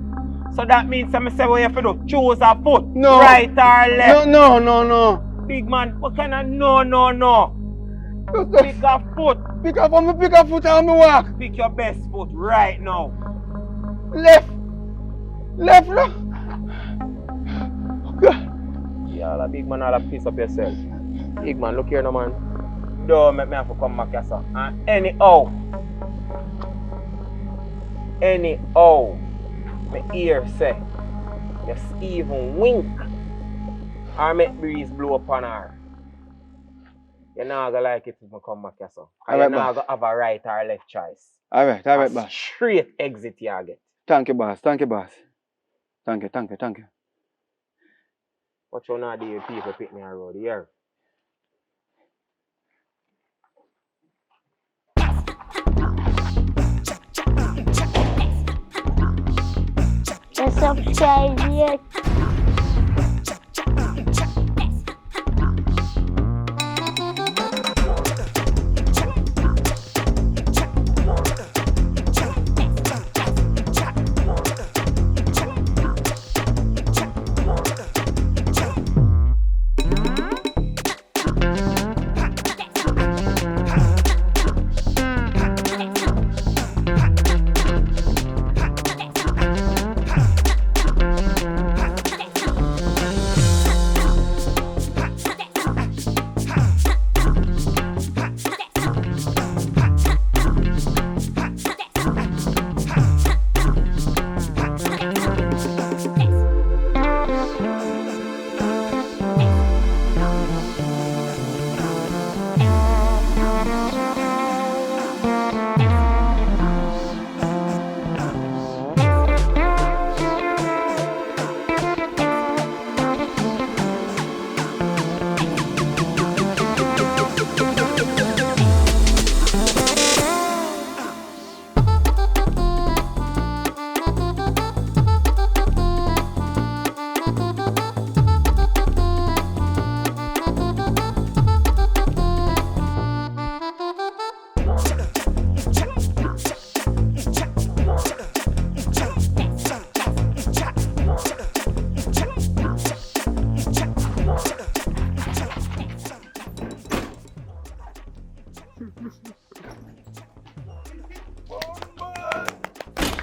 So that means that I say what you have to do. Choose a foot. No. Right or left? No. Big man, what kind of no? Pick a foot. Pick a foot and me walk. Pick your best foot right now. Left, no. Yeah, all big man, all piece up yourself. Big man, look here no man. Don't make me have to come back here, sir. And anyhow, my ear say, you even wink or make breeze blow upon her. You're not gonna like it if I come back here, sir. You're not gonna have a right or left choice. Alright, boss. Straight exit you get. Thank you, boss. Thank you. What you not do people pick me a road here? Subscribe yet.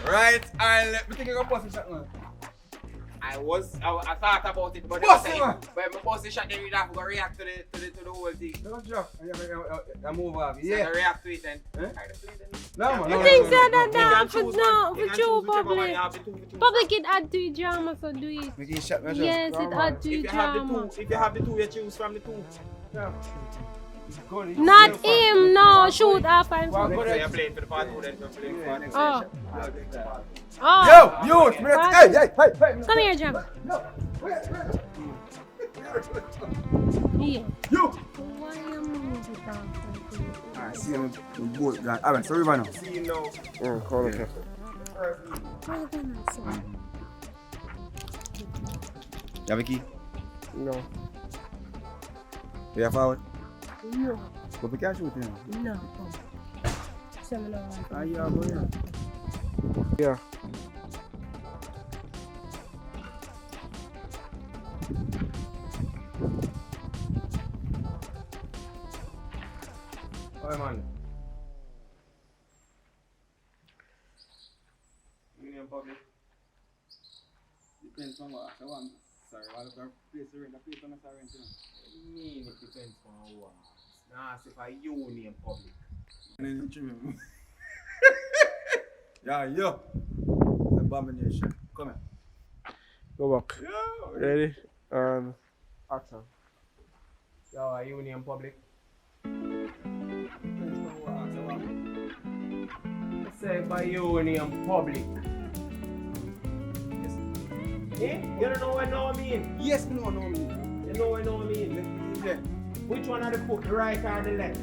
Right, let me think of a position, man. I thought about it, but Boss, man. But my position then you'd have to react to the whole thing. Don't drop. I move off. So I react to it then. No, man. I think so that for You true can public. Public it add to your drama, so do it. We can shut me Yes, it add to your drama. If you have the two, you choose from the two. Not him, no, shoot up and So you're playing for the part two, then you're playing for the Oh. Yo, youth, hey. Come here, Jam. Yeah. You. Why you moving down? Alright, see him boat gone. Alright, so river now. See you now. Okay. You have a key? No. You have forward? No. But we can't shoot him. No. say me no want to. Ah, yeah, go here. Yeah. Oi, man. Union Public. Depends on what I want. Sorry, I look at place to rent. The place on the rent, you know. I mean, it depends on what. Nah, if I Union Public. And then you remember. Yeah, yo. The abomination. Come here. Go back. Yo. Ready? And action. Yo, a Union Public. Depends on what I want. Say by Union Public. Yes. Eh? You don't know what I mean? Yes, no. You know what I mean? Yeah. Which one are the foot, the right or the left?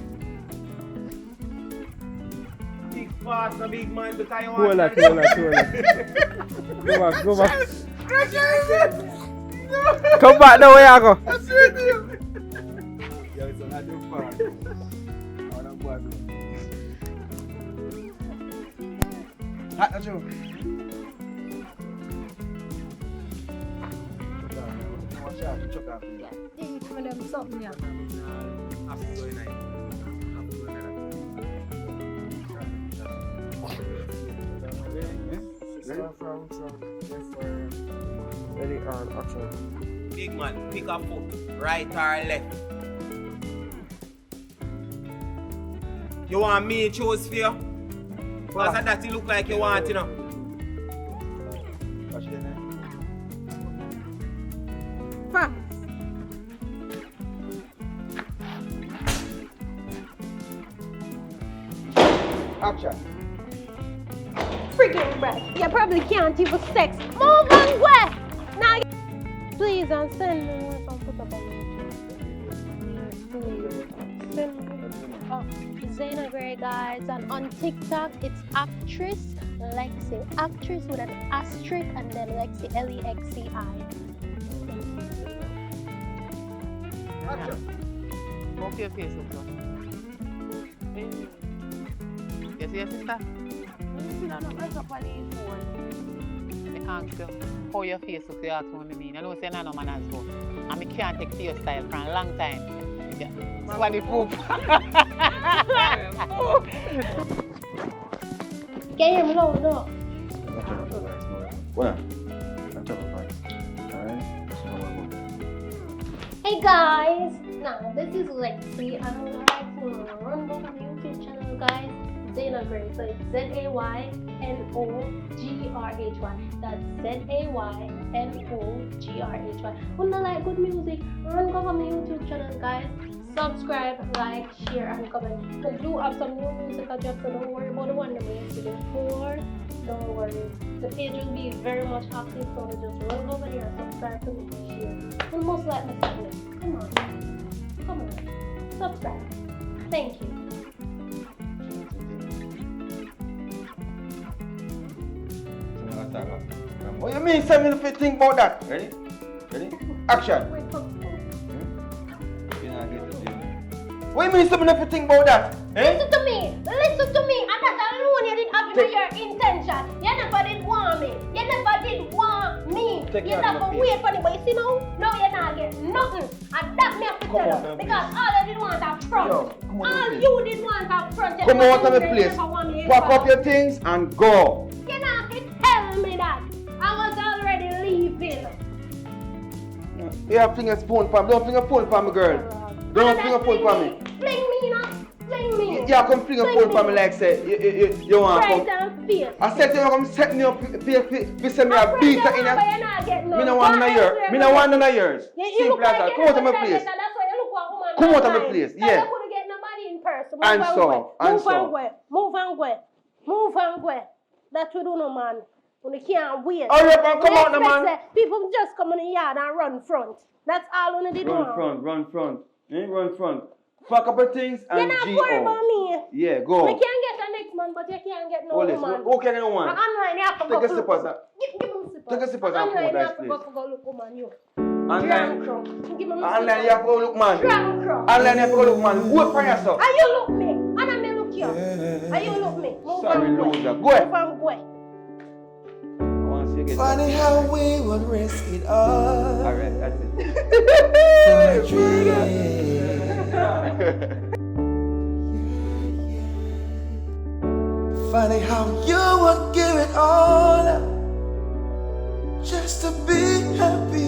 Big fast, a big man, because you want to... Go back. Come back the way I go. I swear to you. Yeah, it's not too far. I don't go back. That's you. Watch out, chuck out. Yeah, they for them something, yeah. Ready and action. Big man, pick a foot, right or left. You want me to choose for you? Because that you look like you want, you know. Watch your name. Action. Freaking breath. You probably can't even sex. Move on, where? Now, please, and send me one put up on YouTube. Please, send me. Oh, Zayna Gray, guys, and on TikTok, it's actress Lexi. Actress with an asterisk and then Lexi, Lexi. Go for your face, also. You see your sister? I ask you how your face looks, you ask me what I mean. I know you're not no man as well. And I can't take your style for a long time. Yeah. Swallow poop. Can you hear me loud enough? Well, Hey guys! Now, this is Lexi, and I would like to run over the YouTube channel, guys. Zayna Gray. So it's Zaynogrhy. That's Zaynogrhy. When you like good music, run over my YouTube channel, guys. Subscribe, like, share, and comment. I do have some new music I dropped, so don't worry about the one that we used to do before. Don't worry. The page will be very much active, so just run over here and subscribe to me and share. And most like my channel. Come on. Subscribe. Thank you. What you mean? Send me if you think about that. Ready? Action. What you mean? Send me if you think about that. Listen to me. And that alone you didn't have in your intention. You never did want me. You never wait for anybody. See now? No, you're not getting nothing. And that me have to tell you. Because all you did want up front. All you did want up front. Come out of the place. Pack up your things and go. You not to tell me that. I was already leaving. You have fling a spoon for me. Don't fling a phone for me, girl. Don't fling a phone for me. Fling me, now. Fling me. Yeah, come fling a phone for me like say you want to come. Right and feel. I said to you, come set me up. Be send me a beat in it. Me no want none of yours. Me no want none of yours. Simple as that. Come out of my place. Come out of my place. Yeah. And so. Move and go. That we do no man. When they can't wait. Hurry up and come out, no man. People just come in the yard and run front. That's all when they do. Run front. Pack up your things and you're not worried about me. Yeah, go. We can't get the next man, but you can't get no woman. Who can you want? Online, you have to go. Take a slippers. Give me slippers. Take a slippers and come out Online, that you have to go look woman, you. Online. Give me Online, you have to go look man. Drunk. Online, you have to go look man. Wait for yourself. Are you look me? And I may look you. Are you look me? Sorry, loser. Go ahead. Go. Once you get Funny how we would risk it all. Alright, that's it. For a dream. Funny how you would give it all up just to be happy.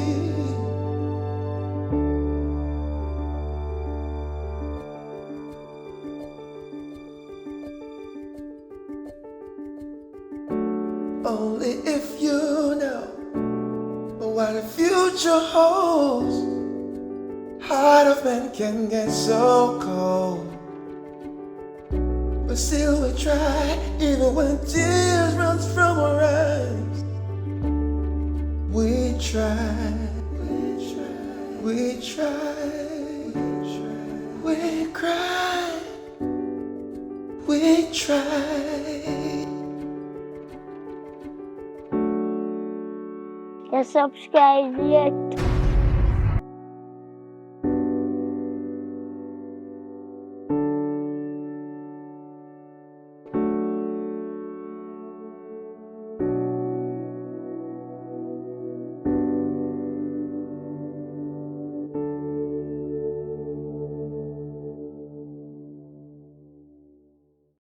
Only if you know what the future holds. Heart of man can get so cold, but still we try, even when tears run from our eyes. We try, we cry, we try. You subscribe yet?